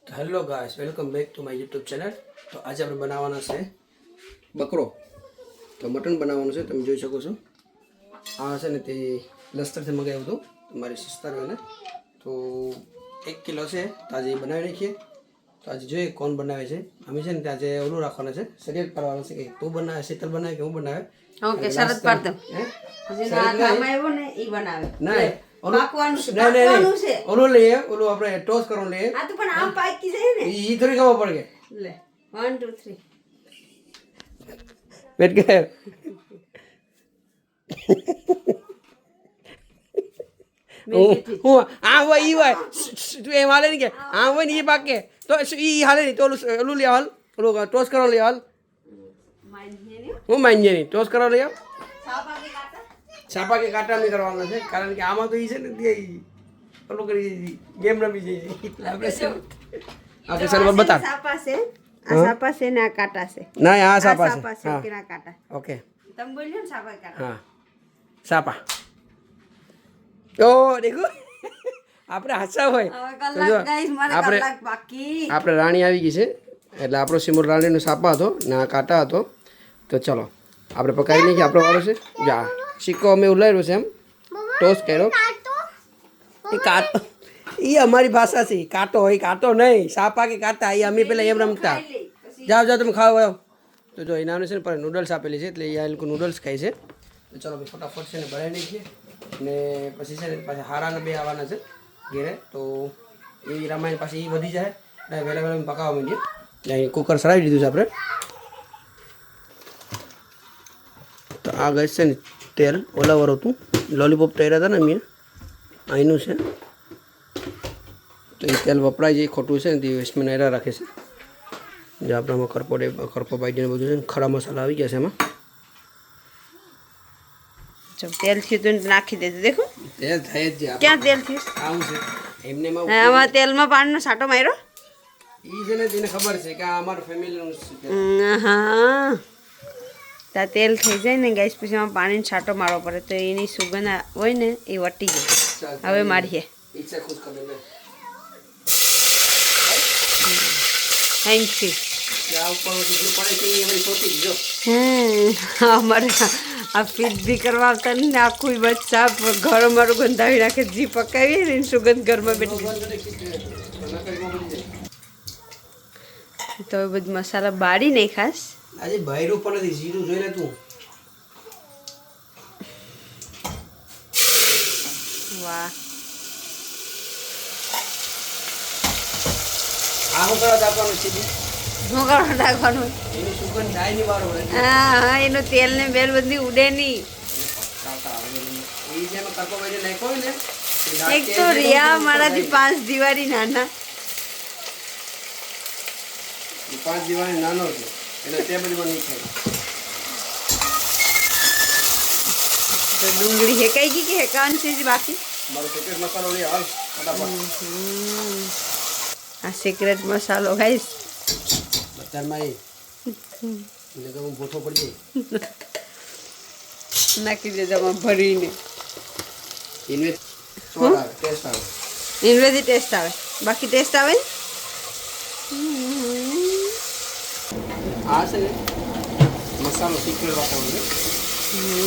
તો hello guys, welcome back to my YouTube channel. તો આજે આપણે બનાવવાનો છે બકરો. તો મટન બનાવવાનું છે. તમે જોઈ શકો છો આ છે ને તે લસ્તરથી મંગાવ્યું હતું મારી સિસ્ટરને. તો 1 કિલો છે. તો આજે બનાવી નાખીએ. તો આજે જોઈએ કોણ બનાવે છે. અમે છે ને ત્યાં આજે ઓલું રાખવાનું છે, શરીર કરવાનું છે કે તું બનાવે, શીતલ બનાવે કે હું બનાવે. ઓકે, શરત પાડ દો. હજી ના કામ આવ્યો ને ઈ બનાવે. નહીં પાકવાનું છે. ઓલું લઈએ, ઓલું આપણે ટોસ કરવાનું લઈએ. આ તો પણ આમ પાકી જાય ને. ઈ થોડી ખબર પડે. લે 1 2 3 બેટ કે હું આ હોય ઈ હોય તું એમ હાલે ને કે આ હોય ને ઈ પાકે તો ઈ હાલે નહીં તો ઓલું લઈ હાલ, ઓલું ટોસ કરવા લઈ હાલ. હું માન્ય નહીં ટોસ કરવા લઈ આવ. છાપા કે કાંટા નહીં કરવાના છે, કારણ કે આમાં તો ઈ છે ને તે ઓલું કરી ગેમ રમી જઈએ એટલે આપણે છે આપણે સર બતા સાપા છે. આ સાપા છે ને આ કાંટા છે. ના આ સાપા સાપા છે. છે કે ના કાંટા. ઓકે તમે બોલ્યો ને સાપા કાંટા. હા સાપા. ઓ દેખો આપણે હાસા હોય હવે કલાક ગાઈસ, મારે કલાક બાકી. આપણે રાણી આવી ગઈ છે એટલે આપણો સિમર રાણીનો સાપા હતો ને આ કાંટા હતો. તો ચલો આપણે પકાવી નહીં કે આપણો વાળો છે. જા સિક્કો અમે ઉલાડ્યો છે, એમ ટોસ કર્યો. એ કાંટો એ અમારી ભાષા છે. કાંટો હોય કાંટો નહીં, સાપા કે કાંટા એ અમે પેલા એમ રમતા. જાઓ જાઓ તમે ખાવા જાઓ. તો જો એના છે ને પર નૂડલ્સ આપેલી છે એટલે એ લોકો નૂડલ્સ ખાય છે. તો ચલો ભાઈ ફટાફટ છે ને બનાવી નાખીએ ને પછી છે ને પાછા હારાને બે આવવાના છે ઘેરે. તો એ રામાયણ પાછી એ વધી જાય એટલે વહેલા વહેલા પકાવવા માંડીએ. એટલે અહીં કુકર સરાવી દીધું છે આપણે. તો આ ગઈ છે ને તેલ ઓલાવર હતું, લોલીપોપ તૈયાર હતા ને મેં અહીંનું છે. તો એ તેલ વપરાય જાય ખોટું છે ને તે વેસ્ટમાં એરા રાખે છે. જે આપણામાં ખરપો બાઈડીને બધું છે ને ખડા મસાલા આવી ગયા છે એમાં. જો તેલ થયું તો નાખી દેજો. દેખો તેલ થાય જ છે. ક્યાં તેલ થયું? આવું છે એમને આમાં તેલમાં પાણીનો છાંટો માર્યો. એ છે ને તેને ખબર છે કે આ અમારું ફેમિલીનું છે. હા ત્યાં તેલ થઈ જાય ને ગેસ પછી એમાં પાણીનો છાંટો મારવો પડે તો એની સુગંધ હોય ને એ વટી જાય. હવે મારીએ. ઈચ્છા ખુશ કરી દે. Thank you. આ ઉપર બીજું પડે છે એ મને સોટી દીધો. અમારે આ ફીટ બી કરવા આવતા ને આખું બચ્ચા ઘર અમારું ગંધાવી નાખે. જી પકાવીએ ને એની સુગંધ ઘરમાં બેઠી. તો એ બધું મસાલા બાળી નહીં ખાસ. આજે ભાઈરું પણ નથી, જીરું જોઈ લે તું. વાહ આ હું કરવા આપવાનું છે શું કરવા નાખવાનું? એની સુગંધ જાય નહીં વારો હોય. હા હા એનું તેલ ને બેલ બધી ઉડે નહીં. એ જેનો કરપો ભાઈ નાખ્યો હોય ને એક તો રિયા મારાથી 5 દિવાળી નાના. 5 દિવાળી નાનો છે એટલે તે બધું નહીં ખાય. તો ડુંગળી હેકાઈ ગઈ કે હેકાવાની છે જ બાકી? મારો સિક્રેટ મસાલો લઈ હાલ ફટાફટ. આ સિક્રેટ મસાલો ગાઈસ બજારમાં એ એટલે તો હું ભૂઠો પડી જાય. નાખી દેજો આમાં ભરીને. ઇન્વેસ્ટ આવે ટેસ્ટ આવે. ઇન્વેજી ટેસ્ટ આવે, બાકી ટેસ્ટ આવે ને? આ છે ને મસાલો સિક્રેટ વાપરવાનો છે.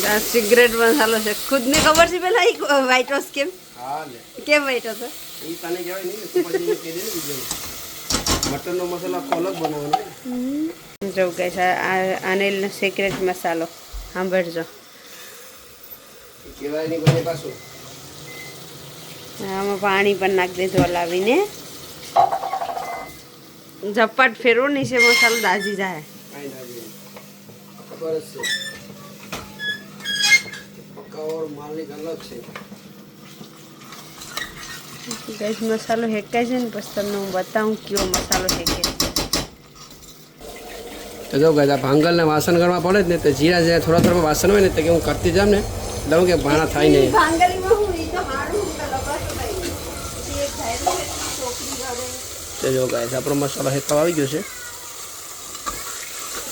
આ સિક્રેટ મસાલો છે. ખુદને ખબર છે પેલા એ વ્હાઈટ હોસ કેમ હા લે કેમ વ્હાઈટ હોસ? એ તને કહેવાય નહીં તો પછી મેં કહી દે ને બીજું મટનનો મસાલો આખો અલગ બનાવવાનો. જો ગાઈસ આ અનિલનો સિક્રેટ મસાલો સાંભળજો. કહેવાય નહીં કોઈને પાછું. આમાં પાણી પણ નાખી દીધું હલાવીને. ઝપાટ ફેરવો નહીં છે મસાલો દાજી જાય. કાંઈ ના જોઈએ ખબર જ છે પકાવર માલની અલગ છે. ગાઈસ મસાલો હેકાય છે ને પછી તમને હું બતાવું કયો મસાલો હેકે. તો જો ગાય આ ભાંગલને વાસણ કરવા પડે જ ને તો જીરા જીરા થોડા થોડા વાસણ હોય ને તો કે હું કરતી જામ ને દઉં કે ભાણા થાય નહીં. તો જો ગાય આપણો મસાલો હેકવા આવી ગયો છે.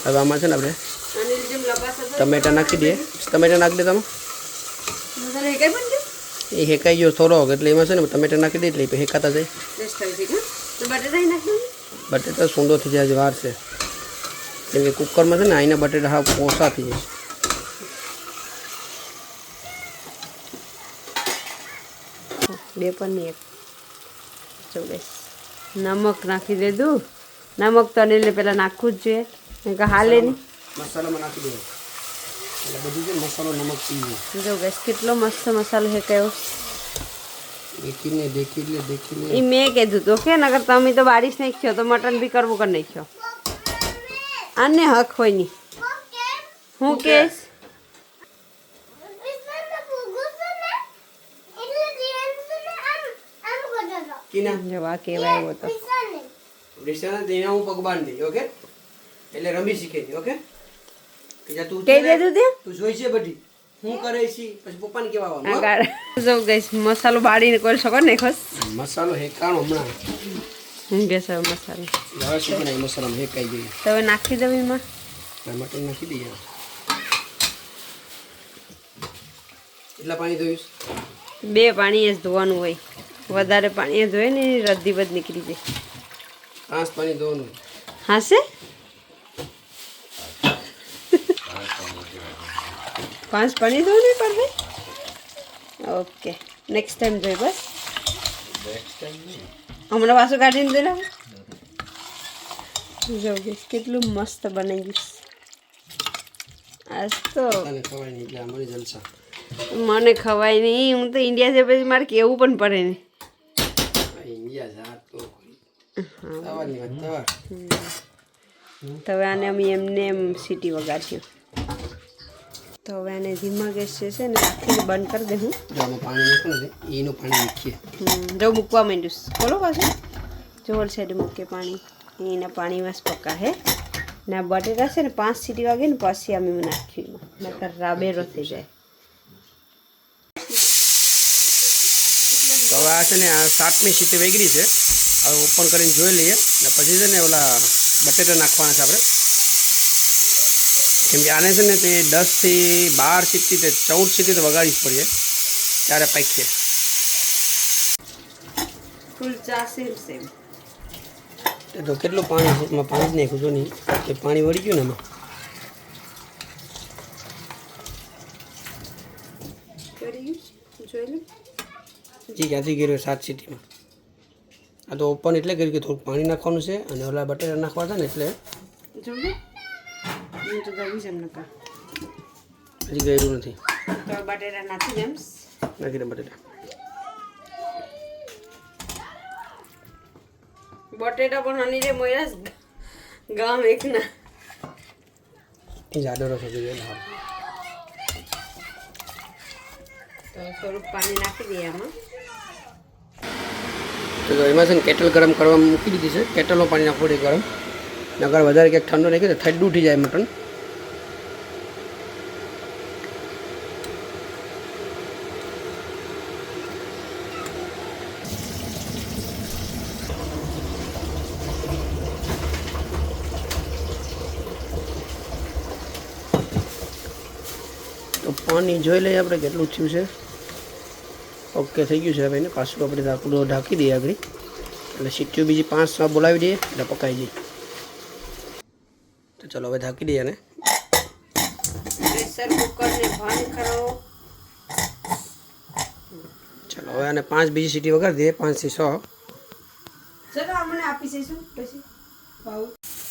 હવે આમાં છે ને આપણે ટમેટા નાખી દઈએ. ટમેટા નાખી દે તમે. એ હેકાઈ ગયો થોડોક એટલે એમાં છે ને ટમેટા નાખી દે એટલે હેકાતા જાય. તો બટેટા નાખી બટેટા સૂંદો થઈ જાય વાર છે કેમ કે કુકરમાં છે ને અહીંના બટેટા હા પોસા થઈ જાય. બે પણ નહીં એક જો ગેસ નમક નાખી દીધું. નમક તો અનિલને પહેલાં નાખવું જ જોઈએ કેમ કે હાલે નહીં. મસાલામાં નાખી દેવું એટલે બધું છે મસાલો નમક પી જાય. જો ગેસ કેટલો મસ્ત મસાલો છે કયો દેખી એ મેં કીધું તો કે નગર તમે તો બારીશ નાખ્યો તો મટન બી કરવું કરી નાખ્યો. આને હક હોય નહીં હું કેસ જવા કેવાય એવો તો રિક્ષાના તેને હું પગ બાંધી ઓકે એટલે રમી શીખે છે ઓકે તું કહી દેતું તે તું જોઈ છે બધી હું કરે છે પછી પપ્પાને કેવા આવવાનું આગળ જો ગઈશ મસાલો બાળીને કરી શકો ને ખસ મસાલો હેકાણો હમણાં હું ગેસ મસાલો હવે શું બનાવી મસાલામાં હેકાઈ ગઈ તો હવે નાખી દઉં એમાં મટન નાખી દઈએ એટલા પાણી ધોઈશ 2 પાણી જ ધોવાનું હોય વધારે પાણી ધોય ને રદ્દી બધ નીકળી જાય 5 પાણી ધોવાનું હાશે 5 પાણી ધોવાનું પડે ઓકે નેક્સ્ટ ટાઈમ જોઈ બસ હમણાં પાછું કાઢીને દે ને જો કેટલું મસ્ત બનાવી દઈશ આજ તો તને ખવાય નહીં એટલે અમારી જલસા મને ખવાય નહીં હું તો ઇન્ડિયા છે પછી મારે કેવું પણ પડે નહીં ઇન્ડિયા જાત તો તવાની વાત તવા તો હવે આને અમે એમને એમ સીટી વગાડ્યું તો હવે આને ધીમા ગેસ છે ને રાખીને બંધ કરી દઉં જો આમાં પાણી નાખું ને એનું પાણી નાખીએ જો મૂકવા માંડ્યું બોલો પાછું જોર સાઈડ મૂકે પાણી એના પાણીમાં જ પકા હે ને આ બટેટા છે ને 5 સીટી વાગે ને પછી અમે નાખ્યું એમાં નકર રાબેરો થઈ જાય. તો હવે આ છે ને આ 7મી સીટી વેગરી છે હવે ઓપન કરીને જોઈ લઈએ ને પછી છે ને ઓલા બટેટા નાખવાના છે આપણે કેમ કે આને છે ને તે 10 થી 12 સીટી તે 14 સીટી તો વગાડી જ પડીએ ત્યારે પાકીએ ફૂલ ચા સેમ એ તો કેટલું પાણી છે એમાં પાણી જ નાખ્યું જો નહીં એ પાણી વળી ગયું ને એમાં જોઈ લો જી ક્યાંથી ગયો 7 સીટીમાં આ તો ઓપન એટલે કર્યું કે થોડું પાણી નાખવાનું છે અને ઓલા બટેટા નાખવા હતા ને એટલે જો હું તો દવી જમ નકા હજી ગયેલું નથી તો બટેટા નાખી દેમ નાખી દે બટેટા બટેટા પણ હની રે મોયસ ગામ એક ના એ જાડો રસ હજી ગયેલો તો થોડુંક પાણી નાખી દઈએ આમાં તો એમાં છે ને કેટલ ગરમ કરવા મૂકી દીધી છે કેટલનું પાણી નાખવું પડે ગરમ નગર વધારે ક્યાંક ઠંડુ નાખી તો ઠંડુ ઉઠી જાય મટન તો પાણી જોઈ લઈએ આપણે કેટલું થયું છે ઓકે થઈ ગયું છે હવે એને પાછું આપણે ઢાંકડું ઢાંકી દઈએ આગળ એટલે સીટીઓ બીજી 5 બોલાવી દઈએ એટલે પકાઈ જાય તો ચલો હવે ઢાંકી દઈએ ને પ્રેશર કુકરને બંધ કરો ચલો હવે આને 5 બીજી સીટી વગાડી દઈએ 5 થી 6 ચલો અમને આપી દઈશું પછી પાઉ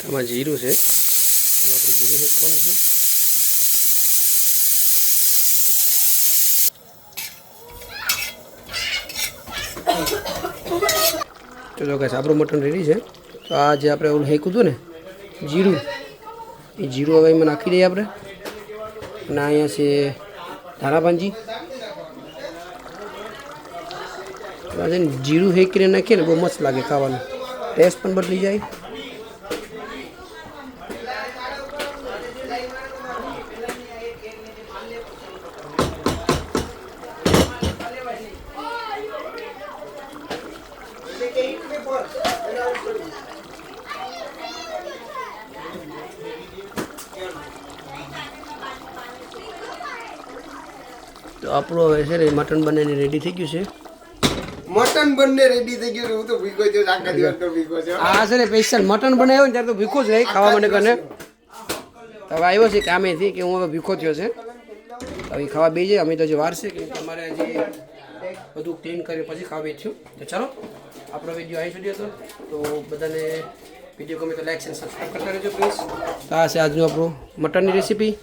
આમાં જીરું છે આપણે જીરું શેકવાનું છે ચલો ગાઈસ આપણું મટન રેડી છે તો આ જે આપણે ઓલું હેકું હતું ને જીરું એ જીરું હવે એમાં નાખી દઈએ આપણે અને અહીંયા છે ધાણાભાજી આ છે ને જીરું હેકીને નાખીએ ને બહુ મસ્ત લાગે ખાવાનું ટેસ્ટ પણ બદલી જાય તો આપણું હવે છે ને મટન બનાવીને રેડી થઈ ગયું છે મટન બંને રેડી થઈ ગયું. હું તો ભીખો છું, આખા દિવસ તો ભીખો છું. આ છે ને સ્પેશિયલ મટન બનાવ્યો ને ત્યારે તો ભીખો જ રહી ખાવા માટે કરીને હવે આવ્યો છે કામેથી કે હું હવે ભીખો થયો છે હવે ખાવા બે જાય અમે તો જે વાર છે કે તમારે હજી બધું ક્લીન કરી પછી ખાવા બેઠ્યું તો ચાલો આપણો વિડીયો અહીં સુધી હતો તો બધાને વિડીયો ગમે તો લાઈક અને સબસ્ક્રાઈબ કરતા રહેજો પ્લીઝ તો આ છે આજનું આપણું મટનની રેસીપી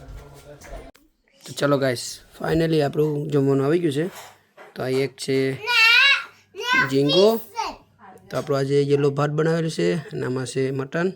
તો ચલો ગાઈસ ફાઇનલી આપણું જમવાનું આવી ગયું છે તો આ એક છે ઝીંગો તો આપણું આજે યલો ભાત બનાવેલું છે અને આમાં છે મટન